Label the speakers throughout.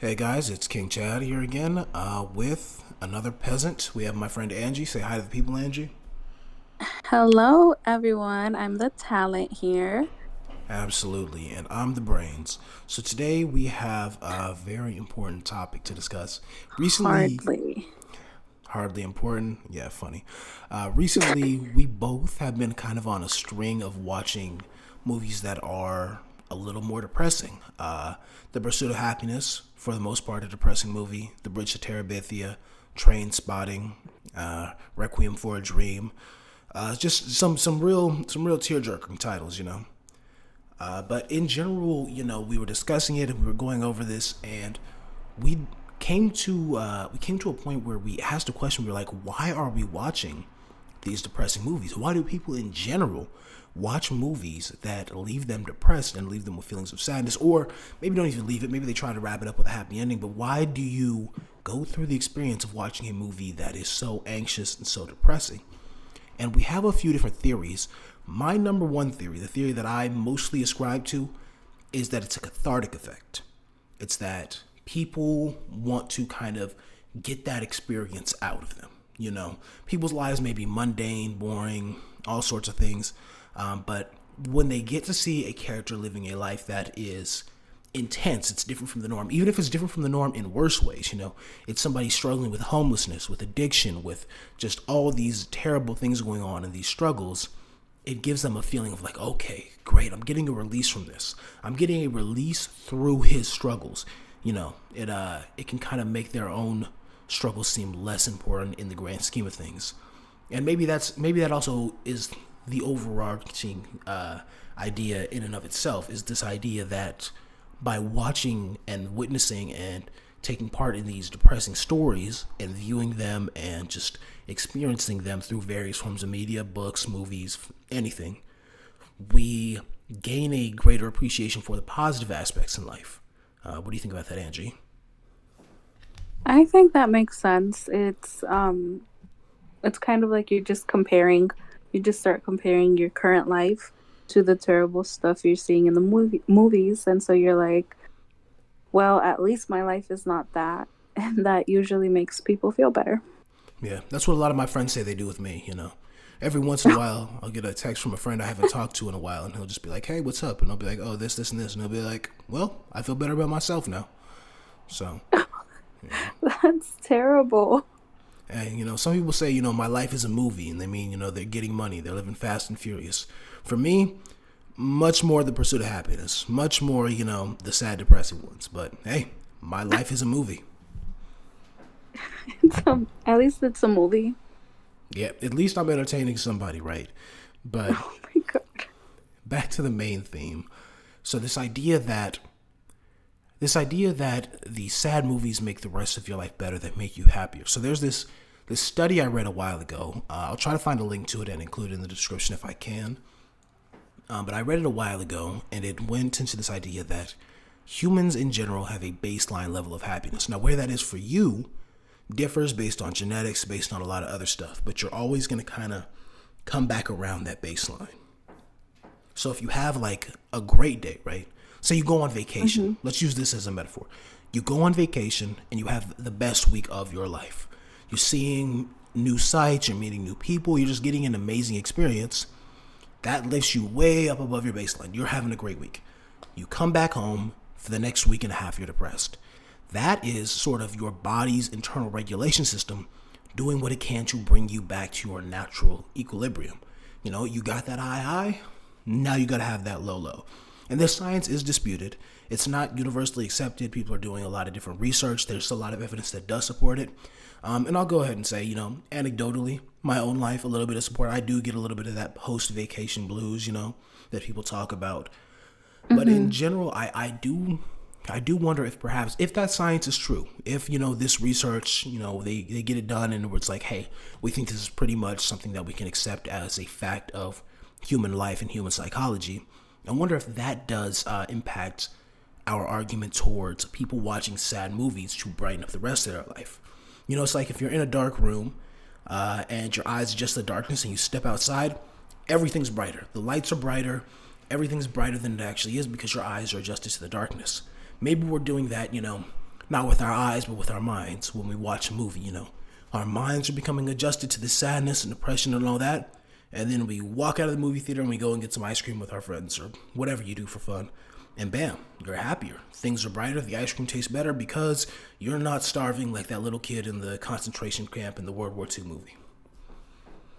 Speaker 1: Hey guys, it's King Chad here again with another peasant. We have my friend Angie. Say hi to the people, Angie.
Speaker 2: Hello, everyone. I'm the talent here.
Speaker 1: Absolutely, and I'm the brains. So today we have a very important topic to discuss. Recently,
Speaker 2: Hardly.
Speaker 1: hardly important, yeah, funny. Recently, we both have been kind of on a string of watching movies that are a little more depressing. The Pursuit of Happiness, for the most part, a depressing movie. The Bridge to Terabithia, Train Spotting, Requiem for a Dream. Just some real tear-jerking titles, you know. But in general, we were discussing it and we were going over this, and we we came to a point where we asked a question. We were like, why are we watching these depressing movies? Why do people in general watch movies that leave them depressed and leave them with feelings of sadness, or maybe don't even leave it? Maybe they try to wrap it up with a happy ending. But why do you go through the experience of watching a movie that is so anxious and so depressing? And we have a few different theories. My number one theory, the theory that I mostly ascribe to, is that it's a cathartic effect. It's that people want to kind of get that experience out of them. People's lives may be mundane, boring, all sorts of things. But when they get to see a character living a life that is intense, it's different from the norm, even if it's different from the norm in worse ways. It's somebody struggling with homelessness, with addiction, with just all these terrible things going on and these struggles. It gives them a feeling of like, okay, great, I'm getting a release from this. I'm getting a release through his struggles. It can kind of make their own struggles seem less important in the grand scheme of things. And maybe that also is the overarching idea in and of itself, is this idea that by watching and witnessing and taking part in these depressing stories and viewing them and just experiencing them through various forms of media, books, movies, anything, we gain a greater appreciation for the positive aspects in life. What do you think about that, Angie?
Speaker 2: I think that makes sense. It's kind of like you just start comparing your current life to the terrible stuff you're seeing in the movies, and so you're like, well, at least my life is not that, and that usually makes people feel better.
Speaker 1: Yeah, that's what a lot of my friends say they do with me. Every once in a while, I'll get a text from a friend I haven't talked to in a while, and he'll just be like, hey, what's up? And I'll be like, oh, this, and this. And he'll be like, well, I feel better about myself now. So, yeah.
Speaker 2: That's terrible.
Speaker 1: And, some people say, my life is a movie, and they mean, they're getting money, they're living fast and furious. For me, much more the pursuit of happiness, much more, the sad, depressing ones. But hey, my life is a movie.
Speaker 2: At least it's a movie.
Speaker 1: Yeah, at least I'm entertaining somebody, right? But
Speaker 2: Oh my god.
Speaker 1: back to the main theme. So this idea that the sad movies make the rest of your life better, that make you happier. So there's this study I read a while ago. I'll try to find a link to it and include it in the description if I can. But I read it a while ago, and it went into this idea that humans in general have a baseline level of happiness. Now, where that is for you differs based on genetics, based on a lot of other stuff, but you're always going to kind of come back around that baseline. So if you have like a great day, right? Say you go on vacation. Let's use this as a metaphor. You go on vacation and you have the best week of your life. You're seeing new sights, you're meeting new people, you're just getting an amazing experience. That lifts you way up above your baseline. You're having a great week. You come back home for the next week and a half, you're depressed. That is sort of your body's internal regulation system doing what it can to bring you back to your natural equilibrium. You got that high, now you got to have that low. And this science is disputed. It's not universally accepted. People are doing a lot of different research. There's a lot of evidence that does support it. And I'll go ahead and say, anecdotally, my own life, a little bit of support. I do get a little bit of that post-vacation blues, that people talk about. But in general, I do wonder if perhaps, if that science is true, if, this research, they get it done and it's like, hey, we think this is pretty much something that we can accept as a fact of human life and human psychology. I wonder if that does impact our argument towards people watching sad movies to brighten up the rest of their life. It's like if you're in a dark room and your eyes adjust to the darkness and you step outside, everything's brighter. The lights are brighter. Everything's brighter than it actually is because your eyes are adjusted to the darkness. Maybe we're doing that, not with our eyes, but with our minds when we watch a movie, you know. Our minds are becoming adjusted to the sadness and depression and all that. And then we walk out of the movie theater and we go and get some ice cream with our friends or whatever you do for fun. And bam, you're happier. Things are brighter. The ice cream tastes better because you're not starving like that little kid in the concentration camp in the World War II movie.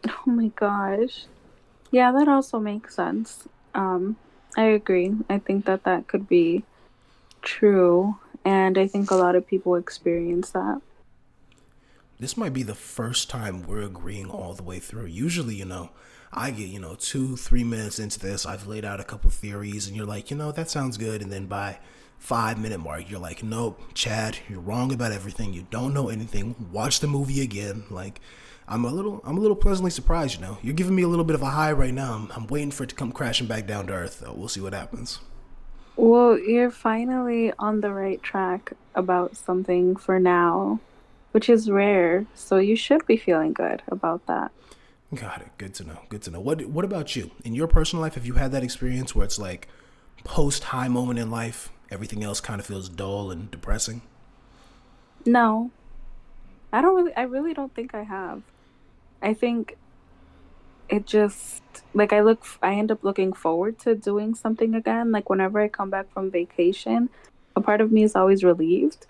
Speaker 2: Oh my gosh. Yeah, that also makes sense. I agree. I think that that could be true. And I think a lot of people experience that.
Speaker 1: This might be the first time we're agreeing all the way through. Usually, I get, 2, 3 minutes into this, I've laid out a couple theories, and you're like, that sounds good. And then by 5 minute mark, you're like, nope, Chad, you're wrong about everything. You don't know anything. Watch the movie again. Like, I'm a little pleasantly surprised. You're giving me a little bit of a high right now. I'm waiting for it to come crashing back down to earth. Though we'll see what happens.
Speaker 2: Well, you're finally on the right track about something for now, which is rare. So you should be feeling good about that.
Speaker 1: Got it. Good to know. Good to know. What about you? In your personal life, have you had that experience where it's like post high moment in life, everything else kind of feels dull and depressing?
Speaker 2: No, I really don't think I have. I think it just, like, I end up looking forward to doing something again. Like, whenever I come back from vacation, a part of me is always relieved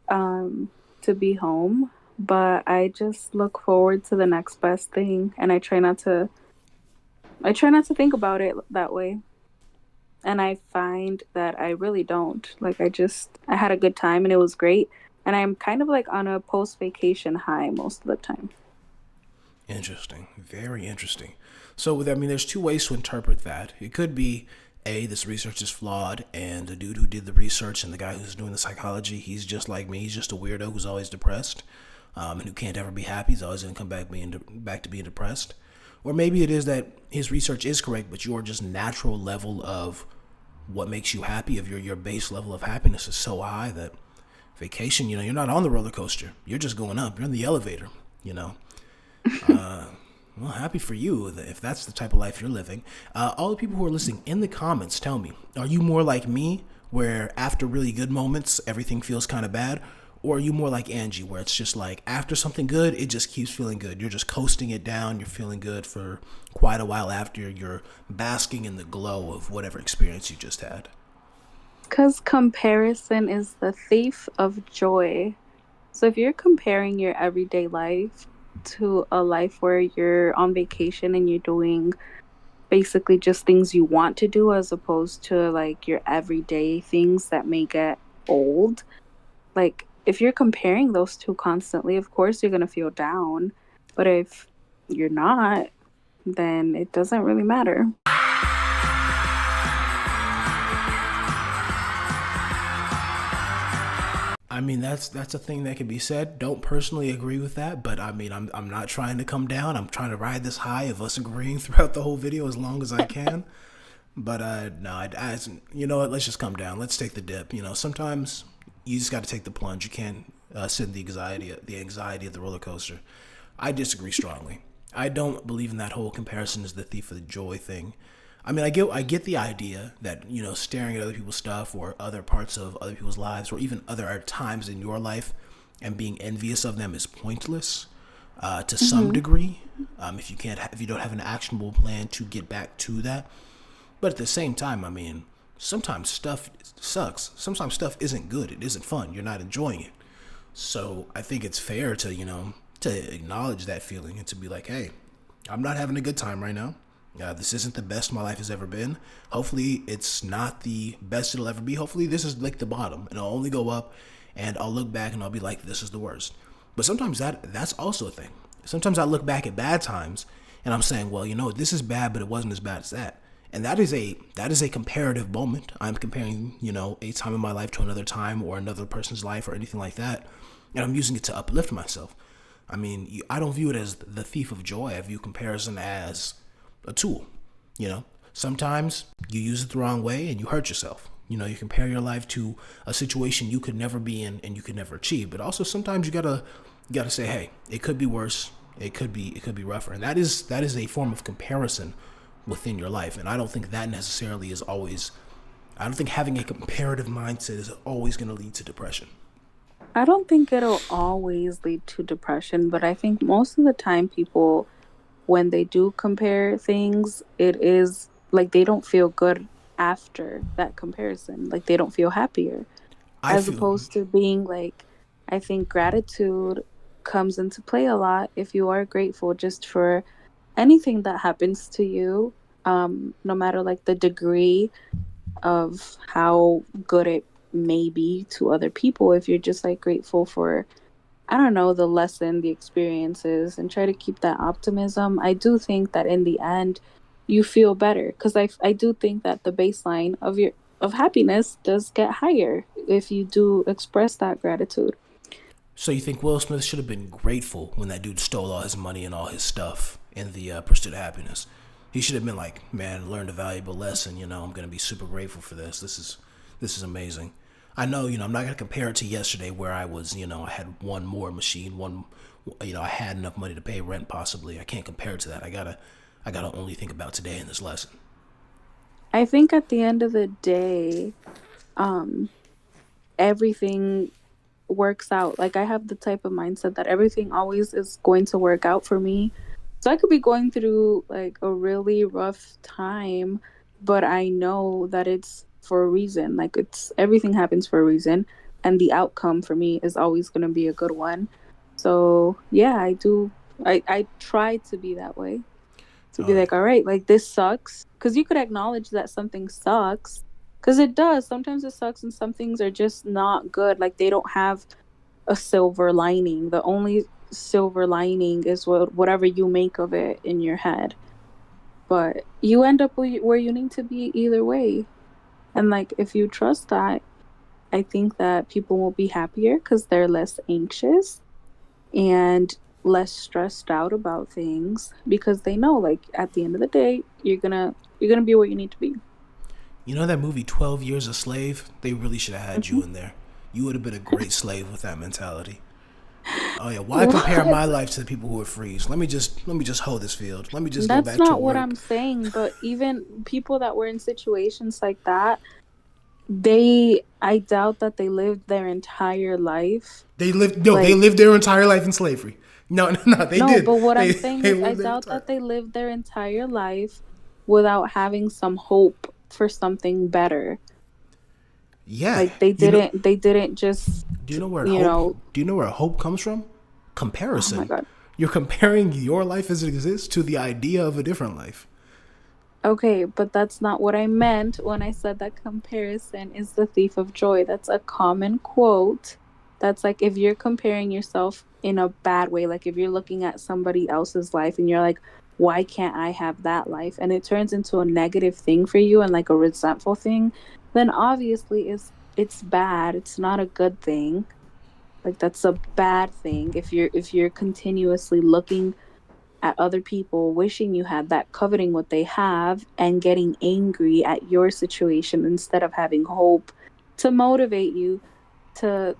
Speaker 2: to be home, but I just look forward to the next best thing, and I try not to think about it that way. And I find that I really don't. Like, I had a good time and it was great, and I'm kind of like on a post vacation high most of the time.
Speaker 1: Interesting. Very interesting. So, there's two ways to interpret that. It could be, A, this research is flawed, and the dude who did the research and the guy who's doing the psychology, he's just like me. He's just a weirdo who's always depressed, and who can't ever be happy. He's always going to come back to being depressed. Or maybe it is that his research is correct, but your just natural level of what makes you happy, of your base level of happiness is so high that vacation, you're not on the roller coaster. You're just going up. You're in the elevator, you know. Well, happy for you if that's the type of life you're living. All the people who are listening in the comments, tell me, are you more like me, where after really good moments, everything feels kind of bad? Or are you more like Angie, where it's just like after something good, it just keeps feeling good? You're just coasting it down. You're feeling good for quite a while after you're basking in the glow of whatever experience you just had.
Speaker 2: Because comparison is the thief of joy. So if you're comparing your everyday life to a life where you're on vacation and you're doing basically just things you want to do as opposed to like your everyday things that may get old, like if you're comparing those two constantly, of course you're going to feel down. But if you're not, then it doesn't really matter.
Speaker 1: That's a thing that can be said. Don't personally agree with that, but I'm not trying to come down. I'm trying to ride this high of us agreeing throughout the whole video as long as I can. But no, you know what? Let's just come down. Let's take the dip. Sometimes you just got to take the plunge. You can't sit in the anxiety of the roller coaster. I disagree strongly. I don't believe in that whole comparison is the thief of the joy thing. I get the idea that staring at other people's stuff or other parts of other people's lives or even other times in your life and being envious of them is pointless to some
Speaker 2: Hmm.
Speaker 1: degree. If you don't have an actionable plan to get back to that, but at the same time, sometimes stuff sucks. Sometimes stuff isn't good. It isn't fun. You're not enjoying it. So I think it's fair to to acknowledge that feeling and to be like, hey, I'm not having a good time right now. This isn't the best my life has ever been. Hopefully, it's not the best it'll ever be. Hopefully, this is like the bottom, and I'll only go up. And I'll look back and I'll be like, this is the worst. But sometimes that's also a thing. Sometimes I look back at bad times, and I'm saying, well, this is bad, but it wasn't as bad as that. And that is a comparative moment. I'm comparing, a time in my life to another time or another person's life or anything like that, and I'm using it to uplift myself. I don't view it as the thief of joy. I view comparison as a tool. Sometimes you use it the wrong way and you hurt yourself. You compare your life to a situation you could never be in and you could never achieve. But also sometimes you gotta say, hey, it could be worse. It could be rougher, and that is a form of comparison within your life. And I don't think that necessarily is always. I don't think having a comparative mindset is always going to lead to depression.
Speaker 2: I don't think it'll always lead to depression, but I think most of the time people, when they do compare things, it is like they don't feel good after that comparison. Like they don't feel happier,
Speaker 1: I
Speaker 2: as
Speaker 1: feel
Speaker 2: opposed to being like, I think gratitude comes into play a lot if you are grateful just for anything that happens to you, no matter like the degree of how good it may be to other people. If you're just like grateful for, I don't know, the lesson, the experiences, and try to keep that optimism, I do think that in the end, you feel better because I do think that the baseline of your of happiness does get higher if you do express that gratitude.
Speaker 1: so. You think Will Smith should have been grateful when that dude stole all his money and all his stuff in the pursuit of happiness? He should have been like, "Man, learned a valuable lesson. I'm gonna be super grateful for this. This is amazing." I know, I'm not gonna compare it to yesterday where I was, I had one more machine, I had enough money to pay rent possibly. I can't compare it to that. I gotta only think about today in this lesson.
Speaker 2: I think at the end of the day, um, everything works out. Like I have the type of mindset that everything always is going to work out for me. So I could be going through like a really rough time, but I know that it's for a reason. Like it's everything happens for a reason, and the outcome for me is always going to be a good one. So, yeah, I do I try to be that way. To be
Speaker 1: Oh,
Speaker 2: like, all right, like this sucks, cuz you could acknowledge that something sucks, cuz it does. Sometimes it sucks and some things are just not good. Like they don't have a silver lining. The only silver lining is whatever you make of it in your head. But you end up where you need to be either way. And like if you trust that, I think that people will be happier because they're less anxious and less stressed out about things because they know like at the end of the day you're gonna be where you need to be.
Speaker 1: you know that movie 12 Years a Slave? They really should have had you
Speaker 2: Mhm.
Speaker 1: in there. You would have been a great slave with that mentality. Oh yeah, why compare
Speaker 2: What?
Speaker 1: my life to the people who are free? Let me just hold this field. Let me just go
Speaker 2: That's
Speaker 1: back to
Speaker 2: not what
Speaker 1: work.
Speaker 2: I'm saying, but even people that were in situations like that, they I doubt that they lived their entire life.
Speaker 1: They
Speaker 2: Like,
Speaker 1: lived their entire life in slavery. No, no, no, they
Speaker 2: no,
Speaker 1: did.
Speaker 2: but what
Speaker 1: They
Speaker 2: I'm saying
Speaker 1: they
Speaker 2: is I
Speaker 1: lived their
Speaker 2: doubt
Speaker 1: entire.
Speaker 2: that they lived their entire life without having some hope for something better.
Speaker 1: Yeah,
Speaker 2: Like they didn't just,
Speaker 1: do you know where
Speaker 2: you
Speaker 1: hope?
Speaker 2: know,
Speaker 1: Do you know where hope comes from?
Speaker 2: oh my
Speaker 1: Comparison.
Speaker 2: God.
Speaker 1: You're comparing your life as it exists to the idea of a different life.
Speaker 2: Okay, but that's not what I meant when I said that comparison is the thief of joy. That's a common quote. That's like if you're comparing yourself in a bad way, like if you're looking at somebody else's life and you're like, why can't I have that life? And it turns into a negative thing for you and like a resentful thing, then obviously it's bad. It's not a good thing. Like that's a bad thing if you're continuously looking at other people, wishing you had that, coveting what they have, and getting angry at your situation instead of having hope to motivate you to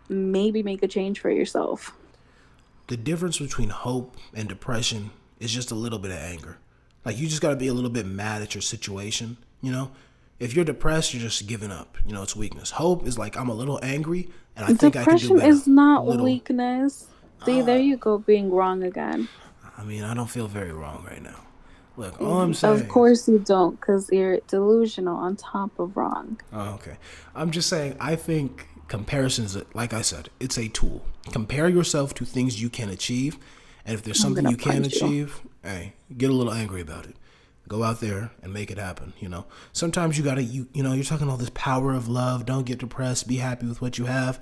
Speaker 2: maybe make a change for yourself.
Speaker 1: The difference between hope and depression is just a little bit of anger. Like you just got to be a little bit mad at your situation. If you're depressed, you're just giving up. It's weakness. Hope is like I'm a little angry and I think I can do
Speaker 2: Depression
Speaker 1: better.
Speaker 2: is not
Speaker 1: Little.
Speaker 2: weakness. See, there you go, being wrong again.
Speaker 1: I mean, I don't feel very wrong right now. Look, all I'm
Speaker 2: Of
Speaker 1: saying is,
Speaker 2: course you don't, because you're delusional on top of wrong.
Speaker 1: oh, okay. I'm just saying, I think comparison is, like I said, it's a tool. Compare yourself to things you can achieve. And if there's
Speaker 2: I'm
Speaker 1: something
Speaker 2: gonna
Speaker 1: you can
Speaker 2: punch you.
Speaker 1: achieve, hey, get a little angry about it. Go out there and make it happen. Sometimes you gotta, you're talking all this power of love. Don't get depressed. Be happy with what you have.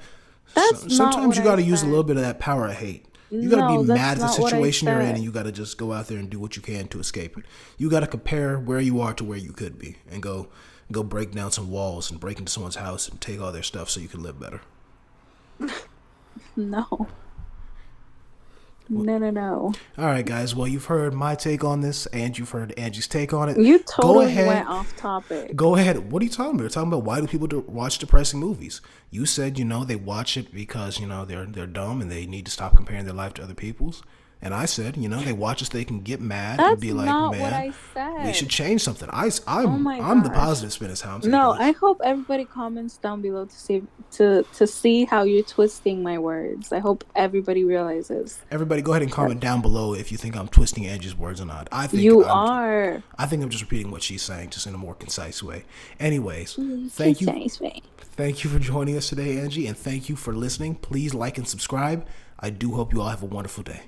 Speaker 2: That's not
Speaker 1: Sometimes
Speaker 2: what
Speaker 1: you
Speaker 2: I
Speaker 1: gotta use a little
Speaker 2: said.
Speaker 1: bit of that power of hate. You gotta be
Speaker 2: No,
Speaker 1: mad
Speaker 2: that's
Speaker 1: at the
Speaker 2: not what I
Speaker 1: situation you're in,
Speaker 2: said.
Speaker 1: and you gotta just go out there and do what you can to escape it. You gotta compare where you are to where you could be, and go break down some walls and break into someone's house and take all their stuff so you can live better.
Speaker 2: No.
Speaker 1: Well,
Speaker 2: No, no, no.
Speaker 1: all right, guys. Well, you've heard my take on this, and you've heard Angie's take on it.
Speaker 2: You
Speaker 1: Go
Speaker 2: totally
Speaker 1: ahead.
Speaker 2: went off topic.
Speaker 1: Go ahead. What are you talking about? You're talking about why do people watch depressing movies? You said they watch it because they're dumb and they need to stop comparing their life to other people's. And I said, they watch us, they can get mad and
Speaker 2: That's
Speaker 1: be like,
Speaker 2: not what
Speaker 1: man,
Speaker 2: I
Speaker 1: we should
Speaker 2: said.
Speaker 1: change something.
Speaker 2: Oh
Speaker 1: I'm
Speaker 2: my
Speaker 1: I'm the
Speaker 2: gosh.
Speaker 1: positive spin is how I'm taking
Speaker 2: No, I
Speaker 1: this.
Speaker 2: hope everybody comments down below to see how you're twisting my words. I hope everybody realizes
Speaker 1: Everybody, go ahead and
Speaker 2: that
Speaker 1: comment down below if you think I'm twisting Angie's words or not.
Speaker 2: you are.
Speaker 1: I think I'm just repeating what she's saying, just in a more concise way. Anyways, thank you,
Speaker 2: Concise way.
Speaker 1: thank you for joining us today, Angie, and thank you for listening. Please like and subscribe. I do hope you all have a wonderful day.